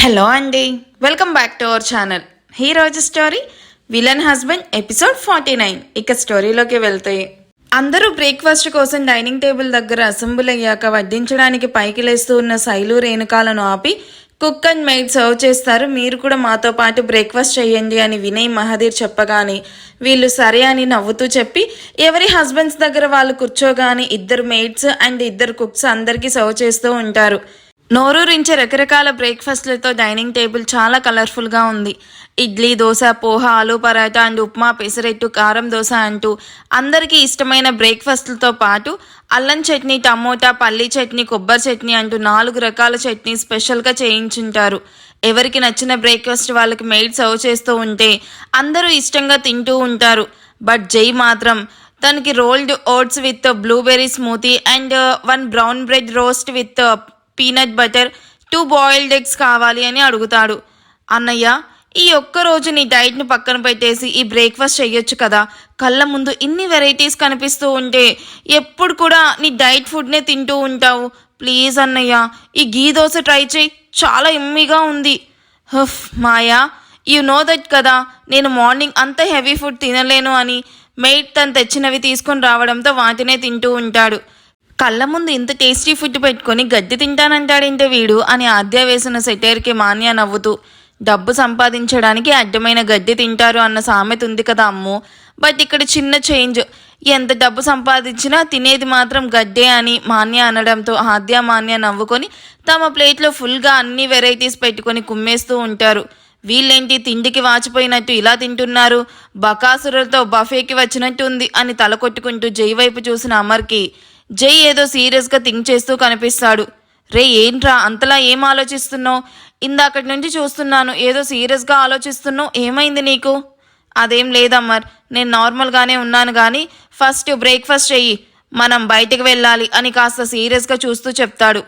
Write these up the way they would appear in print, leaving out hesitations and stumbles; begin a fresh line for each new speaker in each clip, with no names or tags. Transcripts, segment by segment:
Hello అండి, welcome back to our channel. ఈరోజు story villain husband episode 49. ఇక స్టోరీలోకి వెళ్తే అందరూ బ్రేక్ఫాస్ట్ కోసం డైనింగ్ టేబుల్ దగ్గర అసెంబుల్ అయ్యాక వడ్డించడానికి పైకి లేస్తూ ఉన్న శైలు రేణుకాలను ఆపి కుక్ అండ్ మెయిడ్ సర్వ్ చేస్తారు, మీరు కూడా మాతో పాటు బ్రేక్ఫాస్ట్ చేయండి అని వినయ్ మహదీర్ చెప్పగానే వీళ్ళు సరే అని నవ్వుతూ చెప్పి ఎవరి హస్బెండ్స్ దగ్గర వాళ్ళు కూర్చోగానే ఇద్దరు మెయిడ్స్ అండ్ ఇద్దరు కుక్స్ అందరికీ సర్వ్ చేస్తూ ఉంటారు. నోరూరించే రకరకాల బ్రేక్ఫాస్ట్లతో డైనింగ్ టేబుల్ చాలా కలర్ఫుల్గా ఉంది. ఇడ్లీ, దోశ, పోహ, ఆలూ పరాటా అండ్ ఉప్మా, పెసరెట్టు, కారం దోశ అంటూ అందరికీ ఇష్టమైన బ్రేక్ఫాస్ట్లతో పాటు అల్లం చట్నీ, టమోటా, పల్లీ చట్నీ, కొబ్బరి చట్నీ అంటూ 4 రకాల చట్నీ స్పెషల్గా చేయించుంటారు. ఎవరికి నచ్చిన బ్రేక్ఫాస్ట్ వాళ్ళకి మెయిడ్ సర్వ్ చేస్తూ ఉంటే అందరూ ఇష్టంగా తింటూ ఉంటారు. బట్ జై మాత్రం తనకి rolled oats with blueberry smoothie and 1 brown bread roast with peanut butter, 2 boiled eggs కావాలి అని అడుగుతాడు. అన్నయ్య, ఈ ఒక్కరోజు నీ డైట్ని పక్కన పెట్టేసి ఈ బ్రేక్ఫాస్ట్ చెయ్యొచ్చు కదా, కళ్ళ ముందు ఇన్ని వెరైటీస్ కనిపిస్తూ ఉంటే ఎప్పుడు కూడా నీ డైట్ ఫుడ్నే తింటూ ఉంటావు. ప్లీజ్ అన్నయ్య, ఈ గీ దోశ ట్రై చేయి, చాలా ఎమ్మీగా ఉంది. Half Maya, you know that కదా, నేను మార్నింగ్ అంత హెవీ ఫుడ్ తినలేను అని. మెయిడ్ తను తెచ్చినవి తీసుకొని రావడంతో వాటినే తింటూ ఉంటాడు. కళ్ళ ముందు ఇంత టేస్టీ ఫుడ్ పెట్టుకొని గడ్డి తింటానంటాడేంటే వీడు అని ఆద్య వేసిన సెటైర్కి మాన్య నవ్వుతూ, డబ్బు సంపాదించడానికి అడ్డమైన గడ్డి తింటారు అన్న సామెత ఉంది కదా అమ్ము, బట్ ఇక్కడ చిన్న చేంజ్, ఎంత డబ్బు సంపాదించినా తినేది మాత్రం గడ్డే అని మాన్య అనడంతో ఆద్య మాన్య నవ్వుకొని తమ ప్లేట్లో ఫుల్గా అన్ని వెరైటీస్ పెట్టుకొని కుమ్మేస్తూ ఉంటారు. వీళ్ళేంటి తిండికి వాచిపోయినట్టు ఇలా తింటున్నారు, బకాసురులతో బఫేకి వచ్చినట్టు ఉంది అని తల కొట్టుకుంటూ జై వైపు చూసిన అమర్కి జై ఏదో సీరియస్గా థింక్ చేస్తూ కనిపిస్తాడు. రే ఏంట్రా అంతలా ఏం ఆలోచిస్తున్నావు? ఇందాకటి నుంచి చూస్తున్నాను, ఏదో సీరియస్గా ఆలోచిస్తున్నావు, ఏమైంది నీకు? అదేం లేదమ్మర్, నేను నార్మల్గానే ఉన్నాను కానీ ఫస్ట్ బ్రేక్ఫాస్ట్ చెయ్యి, మనం బయటకు వెళ్ళాలి అని కాస్త సీరియస్గా చూస్తూ చెప్తాడు.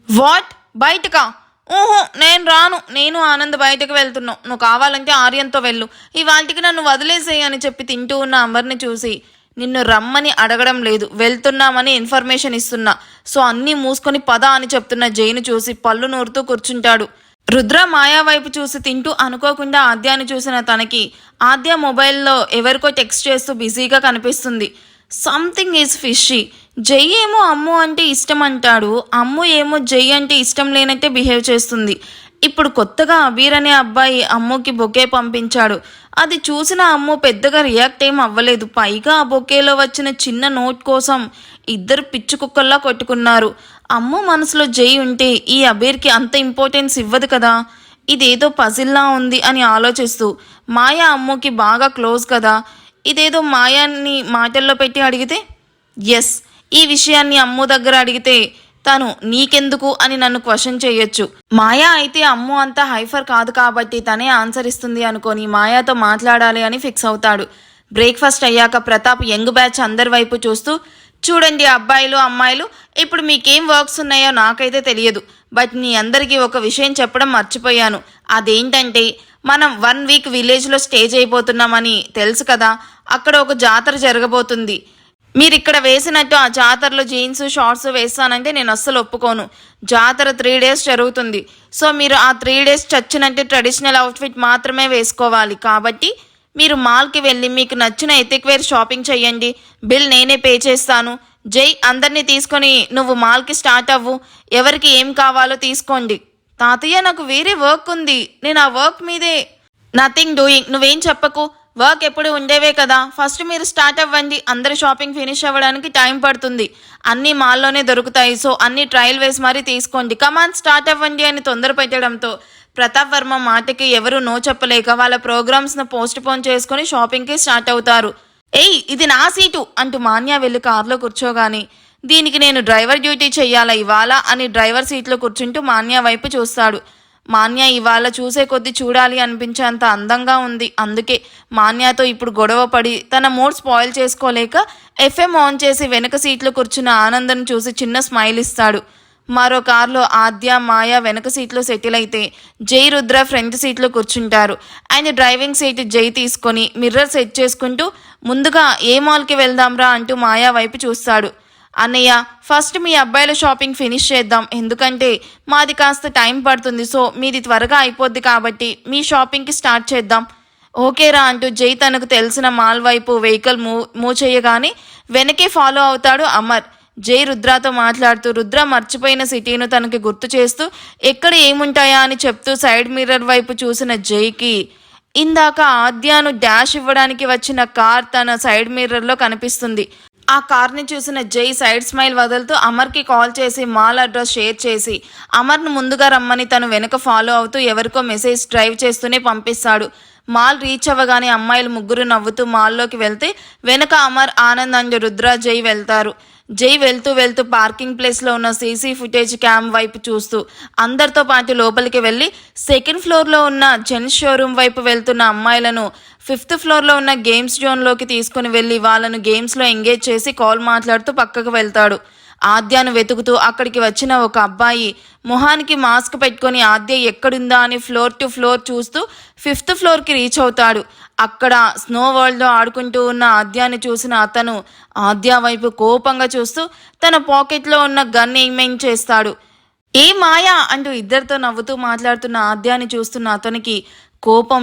వాట్, బయటకా? ఓహో నేను రాను, నేను ఆనంద్ బయటకు వెళ్తున్నావు, నువ్వు కావాలంటే ఆర్యంతో వెళ్ళు, ఇవాళకి నన్ను వదిలేసేయి అని చెప్పి తింటూ ఉన్న అమర్ని చూసి, నిన్ను రమ్మని అడగడం లేదు, వెళ్తున్నామని ఇన్ఫర్మేషన్ ఇస్తున్నా, సో అన్నీ మూసుకొని పద అని చెప్తున్న జైను చూసి పళ్ళు నూరుతూ కూర్చుంటాడు. రుద్ర మాయా వైపు చూసి తింటూ అనుకోకుండా ఆద్యాన్ని చూసిన తనకి ఆద్య మొబైల్లో ఎవరికో టెక్స్ట్ చేస్తూ బిజీగా కనిపిస్తుంది. Something is fishy. జై ఏమో అమ్ము అంటే ఇష్టం అంటాడు, అమ్ము ఏమో జై అంటే ఇష్టం లేనట్టే బిహేవ్ చేస్తుంది. ఇప్పుడు కొత్తగా అబీర్ అనే అబ్బాయి అమ్ముకి బొకే పంపించాడు, అది చూసిన అమ్ము పెద్దగా రియాక్ట్ ఏం అవ్వలేదు. పైగా ఆ బొకేలో వచ్చిన చిన్న నోట్ కోసం ఇద్దరు పిచ్చి కుక్కల్లా కొట్టుకున్నారు. అమ్ము మనసులో జై ఉంటే ఈ అబీర్కి అంత ఇంపార్టెన్స్ ఇవ్వదు కదా, ఇదేదో పజిల్లా ఉంది అని ఆలోచిస్తూ, మాయా అమ్ముకి బాగా క్లోజ్ కదా, ఇదేదో మాయాన్ని మాటల్లో పెట్టి అడిగితే, ఎస్, ఈ విషయాన్ని అమ్ము దగ్గర అడిగితే తను నీకెందుకు అని నన్ను క్వశ్చన్ చేయొచ్చు. మాయా అయితే అమ్ము అంతా హైఫర్ కాదు కాబట్టి తనే ఆన్సర్ ఇస్తుంది అనుకొని మాయాతో మాట్లాడాలి అని ఫిక్స్ అవుతాడు. బ్రేక్ఫాస్ట్ అయ్యాక ప్రతాప్ యంగ్ బ్యాచ్ అందరి వైపు చూస్తూ, చూడండి అబ్బాయిలు అమ్మాయిలు, ఇప్పుడు మీకేం వర్క్స్ ఉన్నాయో నాకైతే తెలియదు, బట్ మీ అందరికీ ఒక విషయం చెప్పడం మర్చిపోయాను. అదేంటంటే మనం 1 వీక్ విలేజ్లో స్టే చేయబోతున్నామని తెలుసు కదా, అక్కడ ఒక జాతర జరగబోతుంది. మీరు ఇక్కడ వేసినట్టు ఆ జాతరలో జీన్స్ షార్ట్స్ వేస్తానంటే నేను అస్సలు ఒప్పుకోను. జాతర 3 days జరుగుతుంది, సో మీరు ఆ 3 days చచ్చినట్టు ట్రెడిషనల్ అవుట్ఫిట్ మాత్రమే వేసుకోవాలి. కాబట్టి మీరు మాల్కి వెళ్ళి మీకు నచ్చిన ఎథిక్ వేర్ షాపింగ్ చెయ్యండి, బిల్ నేనే పే చేస్తాను. జై, అందరినీ తీసుకొని నువ్వు మాల్కి స్టార్ట్ అవ్వు, ఎవరికి ఏం కావాలో తీసుకోండి. తాతయ్య, నాకు వేరే వర్క్ ఉంది, నేను ఆ వర్క్ మీదే. నథింగ్ డూయింగ్, నువ్వేం చెప్పకు, వర్క్ ఎప్పుడు ఉండేవే కదా, ఫస్ట్ మీరు స్టార్ట్ అవ్వండి, అందరి షాపింగ్ ఫినిష్ అవ్వడానికి టైం పడుతుంది, అన్నీ మాల్లోనే దొరుకుతాయి, సో అన్ని ట్రయల్ వేసి మరీ తీసుకోండి, కమాన్ స్టార్ట్ అవ్వండి అని తొందర పెట్టడంతో ప్రతాప్ వర్మ మాటకి ఎవరు నో చెప్పలేక వాళ్ళ ప్రోగ్రామ్స్ను పోస్ట్ పోన్ చేసుకుని షాపింగ్కి స్టార్ట్ అవుతారు. ఏయ్, ఇది నా సీటు అంటూ మాన్య వెళ్ళి కార్లో కూర్చోగానే, దీనికి నేను డ్రైవర్ డ్యూటీ చెయ్యాలా ఇవాళ అని డ్రైవర్ సీట్లో కూర్చుంటూ మాన్య వైపు చూస్తాడు. మాన్య ఇవాళ చూసే కొద్దీ చూడాలి అనిపించేంత అందంగా ఉంది. అందుకే మాన్యతో ఇప్పుడు గొడవ పడి తన మూడ్ స్పాయిల్ చేసుకోలేక ఎఫ్ఎం ఆన్ చేసి వెనక సీట్లో కూర్చున్న ఆనందను చూసి చిన్న స్మైల్ ఇస్తాడు. మరో కార్లో ఆద్య మాయ వెనక సీట్లో సెటిల్ అయితే జై రుద్ర ఫ్రంట్ సీట్లో కూర్చుంటారు. అండ్ డ్రైవింగ్ సీట్ జై తీసుకొని మిర్రర్ సెట్ చేసుకుంటూ ముందుగా ఏ మాల్కి వెళ్దాంరా అంటూ మాయా వైపు చూస్తాడు. అన్నయ్య ఫస్ట్ మీ అబ్బాయిల షాపింగ్ ఫినిష్ చేద్దాం, ఎందుకంటే మాది కాస్త టైం పడుతుంది. సో మీది త్వరగా అయిపోద్ది కాబట్టి మీ షాపింగ్కి స్టార్ట్ చేద్దాం. ఓకేరా అంటూ జై తనకు తెలిసిన మాల్ వైపు వెహికల్ మూవ్ చేయగానే వెనకే ఫాలో అవుతాడు అమర్. జై రుద్రతో మాట్లాడుతూ రుద్ర మర్చిపోయిన సిటీను తనకి గుర్తు చేస్తూ ఎక్కడ ఏముంటాయా అని చెప్తూ సైడ్ మిర్రర్ వైపు చూసిన జైకి ఇందాక ఆద్యాను డాష్ ఇవ్వడానికి వచ్చిన కార్ తన సైడ్ మిర్రర్లో కనిపిస్తుంది. ఆ కార్ని చూసిన జై సైడ్ స్మైల్ వదులుతూ అమర్కి కాల్ చేసి మాల్ అడ్రస్ షేర్ చేసి అమర్ను ముందుగా రమ్మని తను వెనుక ఫాలో అవుతూ ఎవరికో మెసేజ్ డ్రైవ్ చేస్తూనే పంపిస్తాడు. మాల్ రీచ్ అవ్వగానే అమ్మాయిలు ముగ్గురు నవ్వుతూ మాల్లోకి వెళ్తే వెనక అమర్, ఆనంద్ అండ్ రుద్ర, జై వెళ్తారు. జై వెళ్తూ పార్కింగ్ ప్లేస్లో ఉన్న సీసీ ఫుటేజ్ క్యామ్ వైపు చూస్తూ అందరితో పాటు లోపలికి వెళ్ళి సెకండ్ ఫ్లోర్లో ఉన్న జెంట్స్ షోరూమ్ వైపు వెళ్తున్న అమ్మాయిలను ఫిఫ్త్ ఫ్లోర్లో ఉన్న గేమ్స్ జోన్లోకి తీసుకుని వెళ్ళి వాళ్ళను గేమ్స్లో ఎంగేజ్ చేసి కాల్ మాట్లాడుతూ పక్కకు వెళ్తాడు. ఆద్యాను వెతుకుతూ అక్కడికి వచ్చిన ఒక అబ్బాయి మొహానికి మాస్క్ పెట్టుకొని ఆద్య ఎక్కడుందా అని ఫ్లోర్ టు ఫ్లోర్ చూస్తూ ఫిఫ్త్ ఫ్లోర్కి రీచ్ అవుతాడు. అక్కడ స్నో వరల్డ్లో ఆడుకుంటూ ఉన్న ఆద్యాని చూసిన అతను ఆద్య వైపు కోపంగా చూస్తూ తన పాకెట్లో ఉన్న గన్ ఎయిమ్ చేస్తాడు. ఏ మాయా అంటూ ఇద్దరితో నవ్వుతూ మాట్లాడుతున్న ఆద్యాని చూస్తున్న అతనికి కోపం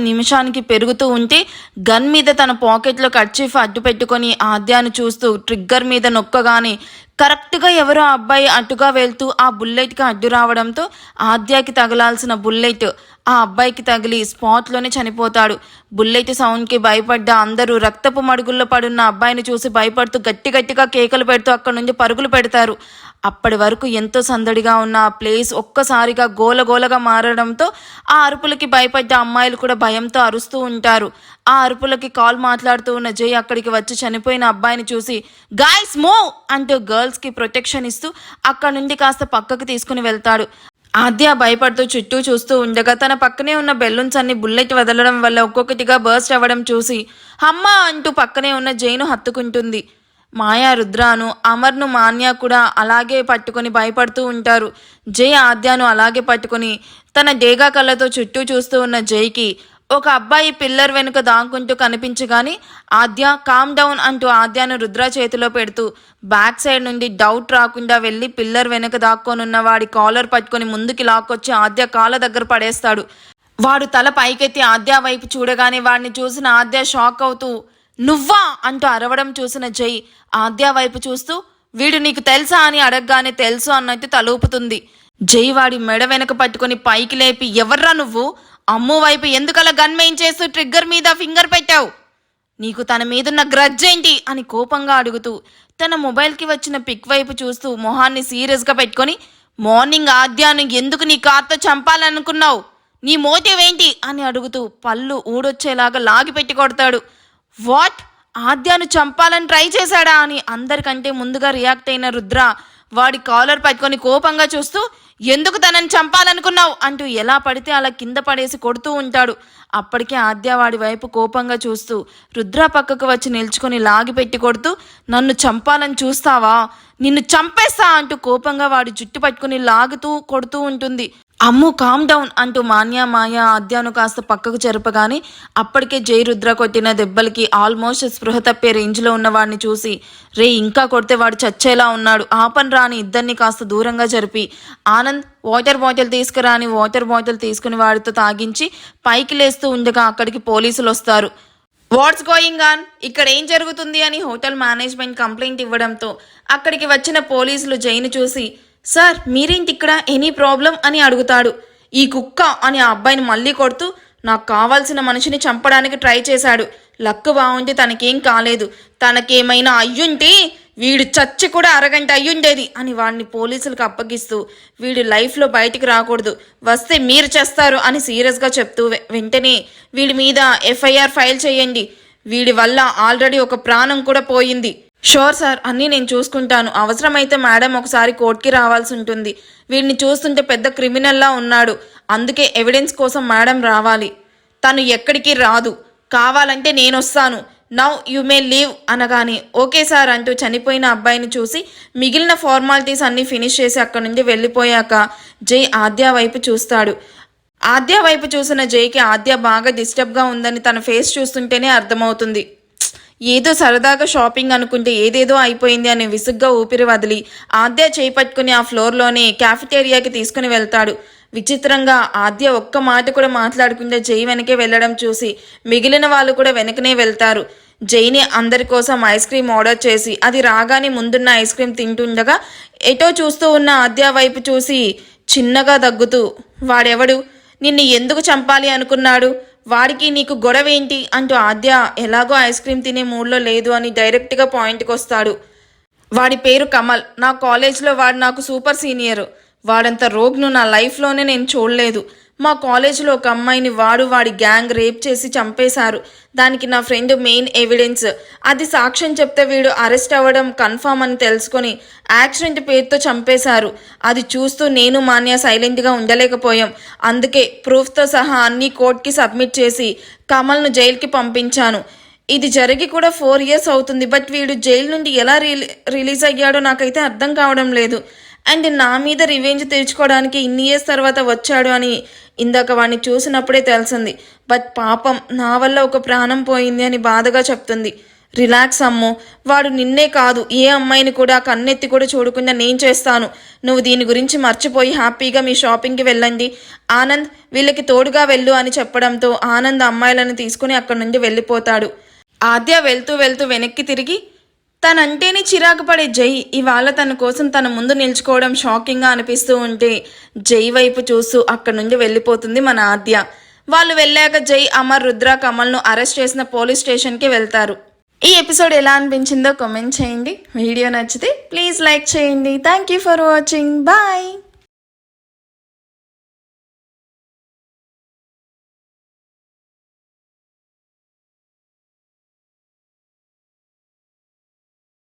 నిమిషానికి పెరుగుతూ ఉంటే గన్ మీద తన పాకెట్లో కర్చీఫ్ అడ్డు పెట్టుకొని ఆద్యాను చూస్తూ ట్రిగ్గర్ మీద నొక్కగానే కరెక్ట్గా ఎవరో అబ్బాయి అటుగా వెళ్తూ ఆ బుల్లెట్కి అడ్డు రావడంతో ఆద్యాకి తగలాల్సిన బుల్లెట్ ఆ అబ్బాయికి తగిలి స్పాట్లోనే చనిపోతాడు. బుల్లెట్ సౌండ్కి భయపడ్డ అందరూ రక్తపు మడుగుల్లో పడున్న అబ్బాయిని చూసి భయపడుతూ గట్టిగా కేకలు పెడుతూ అక్కడి నుంచి పరుగులు పెడతారు. అప్పటి వరకు ఎంతో సందడిగా ఉన్న ఆ ప్లేస్ ఒక్కసారిగా గోలగోలగా మారడంతో ఆ అరుపులకి భయపడ్డ అమ్మాయిలు కూడా భయంతో అరుస్తూ ఉంటారు. ఆ అరుపులకి కాల్ మాట్లాడుతూ ఉన్న జై అక్కడికి వచ్చి చనిపోయిన అబ్బాయిని చూసి గాయ్స్ మూవ్ అంటూ గర్ల్స్కి ప్రొటెక్షన్ ఇస్తూ అక్కడ నుండి కాస్త పక్కకు తీసుకుని వెళ్తాడు. ఆద్య భయపడుతూ చుట్టూ చూస్తూ ఉండగా తన పక్కనే ఉన్న బెలూన్స్ అన్ని బుల్లెట్ వదలడం వల్ల ఒక్కొక్కటిగా బర్స్ట్ అవ్వడం చూసి అమ్మా అంటూ పక్కనే ఉన్న జైను హత్తుకుంటుంది. మాయా, రుద్రాను, అమర్ను, మాన్య కూడా అలాగే పట్టుకొని భయపడుతూ ఉంటారు. జై ఆద్యాను అలాగే పట్టుకొని తన డేగా కళ్ళతో చుట్టూ చూస్తూ ఉన్న జైకి ఒక అబ్బాయి పిల్లర్ వెనుక దాక్కుంటూ కనిపించగానే ఆద్య కామ్ డౌన్ అంటూ ఆద్యాను రుద్ర చేతిలో పెడుతూ బ్యాక్ సైడ్ నుండి డౌట్ రాకుండా వెళ్ళి పిల్లర్ వెనుక దాక్కొనున్న వాడి కాలర్ పట్టుకొని ముందుకి లాక్కొచ్చి ఆద్య కాళ్ళ దగ్గర పడేస్తాడు. వాడు తల పైకెత్తి ఆద్య వైపు చూడగానే వాడిని చూసిన ఆద్య షాక్ అవుతూ నువ్వా అంటూ అరవడం చూసిన జై ఆద్య వైపు చూస్తూ వీడు నీకు తెలుసా అని అడగగానే తెలుసు అన్నట్టు తలూపుతుంది. జై వాడి మెడ వెనక పట్టుకొని పైకి లేపి ఎవర్రా నువ్వు, అమ్ము వైపు ఎందుకలా గన్ మెయిన్ చేస్తూ ట్రిగ్గర్ మీద ఫింగర్ పెట్టావు, నీకు తన మీదున్న గ్రడ్జ్ ఏంటి అని కోపంగా అడుగుతూ తన మొబైల్కి వచ్చిన పిక్ వైపు చూస్తూ మొహాన్ని సీరియస్గా పెట్టుకొని మార్నింగ్ ఆద్యాను ఎందుకు నీ కార్తో చంపాలనుకున్నావు, నీ మోటివ్ ఏంటి అని అడుగుతూ పళ్ళు ఊడొచ్చేలాగా లాగి పెట్టి కొడతాడు. వాట్, ఆద్యాను చంపాలని ట్రై చేశాడా అని అందరికంటే ముందుగా రియాక్ట్ అయిన రుద్ర వాడి కాలర్ పట్టుకొని కోపంగా చూస్తూ ఎందుకు తనని చంపాలనుకున్నావు అంటూ ఎలా పడితే అలా కింద పడేసి కొడుతూ ఉంటాడు. అప్పటికే ఆద్య వాడి వైపు కోపంగా చూస్తూ రుద్ర పక్కకు వచ్చి నిల్చుకొని లాగి పెట్టి కొడుతూ నన్ను చంపాలని చూస్తావా, నిన్ను చంపేస్తా అంటూ కోపంగా వాడి జుట్టు పట్టుకుని లాగుతూ కొడుతూ ఉంటుంది. అమ్ము కామ్ డౌన్ అంటూ మాన్య, మాయ ఆద్యాను కాస్త పక్కకు జరపగానే అప్పటికే జై రుద్ర కొట్టిన దెబ్బలకి ఆల్మోస్ట్ స్పృహ తప్పే రేంజ్లో ఉన్న వాడిని చూసి రే ఇంకా కొడితే వాడు చచ్చేలా ఉన్నాడు, ఆపన్ రాని ఇద్దరిని కాస్త దూరంగా జరిపి ఆనంద్ వాటర్ బాటిల్ తీసుకురాని వాటర్ బాటిల్ తీసుకుని వాడితో తాగించి పైకి లేస్తూ ఉండగా అక్కడికి పోలీసులు వస్తారు. వాట్స్ గోయింగ్ ఆన్, ఇక్కడ ఏం జరుగుతుంది అని హోటల్ మేనేజ్మెంట్ కంప్లైంట్ ఇవ్వడంతో అక్కడికి వచ్చిన పోలీసులు జైను చూసి సార్ మీరేంటి ఇక్కడ, ఎనీ ప్రాబ్లం అని అడుగుతాడు. ఈ కుక్క అని ఆ అబ్బాయిని మళ్ళీ కొడుతూ నాకు కావాల్సిన మనిషిని చంపడానికి ట్రై చేశాడు, లక్ బాగుంటే తనకేం కాలేదు, తనకేమైనా అయ్యుంటే వీడు చచ్చి కూడా అరగంట అయ్యుండేది అని వాడిని పోలీసులకు అప్పగిస్తూ వీడు లైఫ్లో బయటికి రాకూడదు, వస్తే మీరు చేస్తారు అని సీరియస్గా చెప్తూ వెంటనే వీడి మీద ఎఫ్ఐఆర్ ఫైల్ చేయండి, వీడి వల్ల ఆల్రెడీ ఒక ప్రాణం కూడా పోయింది. షూర్ సార్, అన్నీ నేను చూసుకుంటాను, అవసరమైతే మేడం ఒకసారి కోర్టుకి రావాల్సి ఉంటుంది, వీడిని చూస్తుంటే పెద్ద క్రిమినల్లా ఉన్నాడు, అందుకే ఎవిడెన్స్ కోసం మేడం రావాలి, తను ఎక్కడికి రాదు, కావాలంటే నేను వస్తాను, నౌ యు మే లీవ్ అనగానే ఓకే సార్ అంటూ చనిపోయిన అబ్బాయిని చూసి మిగిలిన ఫార్మాలిటీస్ అన్నీ ఫినిష్ చేసి అక్కడి నుండి వెళ్ళిపోయాక జై ఆద్య వైపు చూస్తాడు. ఆద్య వైపు చూసిన జైకి ఆద్య బాగా డిస్టర్బ్గా ఉందని తన ఫేస్ చూస్తుంటేనే అర్థమవుతుంది. ఏదో సరదాగా షాపింగ్ అనుకుంటే ఏదేదో అయిపోయింది అని విసుగ్గా ఊపిరి వదిలి ఆద్య చేయి పట్టుకుని ఆ ఫ్లోర్లోనే క్యాఫిటేరియాకి తీసుకుని వెళ్తాడు. విచిత్రంగా ఆద్య ఒక్క మాట కూడా మాట్లాడకుండా జై వెనకే వెళ్ళడం చూసి మిగిలిన వాళ్ళు కూడా వెనకనే వెళ్తారు. జైని అందరి కోసం ఐస్ క్రీమ్ ఆర్డర్ చేసి అది రాగానే ముందున్న ఐస్ క్రీమ్ తింటుండగా ఎటో చూస్తూ ఉన్న ఆద్య వైపు చూసి చిన్నగా దగ్గుతూ, వాడెవడు, నిన్ను ఎందుకు చంపాలి అనుకున్నాడు, వాడికి నీకు గొడవ ఏంటి అంటూ ఆద్య ఎలాగో ఐస్ క్రీమ్ తినే మూడ్లో లేదు అని డైరెక్ట్గా పాయింట్కి వస్తాడు. వాడి పేరు కమల్, నా కాలేజ్లో వాడు నాకు సూపర్ సీనియర్. వాడంత రోగ్ను నా లైఫ్లోనే నేను చూడలేదు. మా కాలేజీలో ఒక అమ్మాయిని వాడి గ్యాంగ్ రేప్ చేసి చంపేశారు. దానికి నా ఫ్రెండ్ మెయిన్ ఎవిడెన్స్. అది సాక్ష్యం చెప్తే వీడు అరెస్ట్ అవ్వడం కన్ఫామ్ అని తెలుసుకొని యాక్సిడెంట్ పేరుతో చంపేశారు. అది చూస్తూ నేను మాన్య సైలెంట్గా ఉండలేకపోయాం. అందుకే ప్రూఫ్తో సహా అన్ని కోర్టుకి సబ్మిట్ చేసి కమల్ను జైలుకి పంపించాను. ఇది జరిగి కూడా 4 years అవుతుంది. బట్ వీడు జైలు నుండి ఎలా రిలీజ్ అయ్యాడో నాకైతే అర్థం కావడం లేదు. అండ్ నా మీద రివెంజ్ తెచ్చుకోవడానికి ఇన్ని ఇయర్స్ తర్వాత వచ్చాడు అని ఇందాక వాడిని చూసినప్పుడే తెలిసింది. బట్ పాపం నా వల్ల ఒక ప్రాణం పోయింది అని బాధగా చెప్తుంది. రిలాక్స్ అమ్మో, వాడు నిన్నే కాదు ఏ అమ్మాయిని కూడా కన్నెత్తి కూడా చూడకుండా నేను చేస్తాను. నువ్వు దీని గురించి మర్చిపోయి హ్యాపీగా మీ షాపింగ్కి వెళ్ళండి. ఆనంద్ వీళ్ళకి తోడుగా వెళ్ళు అని చెప్పడంతో ఆనంద్ అమ్మాయిలను తీసుకుని అక్కడి నుండి వెళ్ళిపోతాడు. ఆద్య వెళ్తూ వెళ్తూ వెనక్కి తిరిగి తనంటేనే చిరాకు పడే జై ఇవాళ తన కోసం తన ముందు నిల్చుకోవడం షాకింగ్గా అనిపిస్తూ ఉంటే జై వైపు చూస్తూ అక్కడి నుండి వెళ్ళిపోతుంది మన ఆద్య. వాళ్ళు వెళ్ళాక జై, అమర్, రుద్ర, కమల్ను అరెస్ట్ చేసిన పోలీస్ స్టేషన్కి వెళ్తారు. ఈ ఎపిసోడ్ ఎలా అనిపించిందో కామెంట్ చేయండి. వీడియో నచ్చితే ప్లీజ్ లైక్ చేయండి. Thank you for watching. Bye.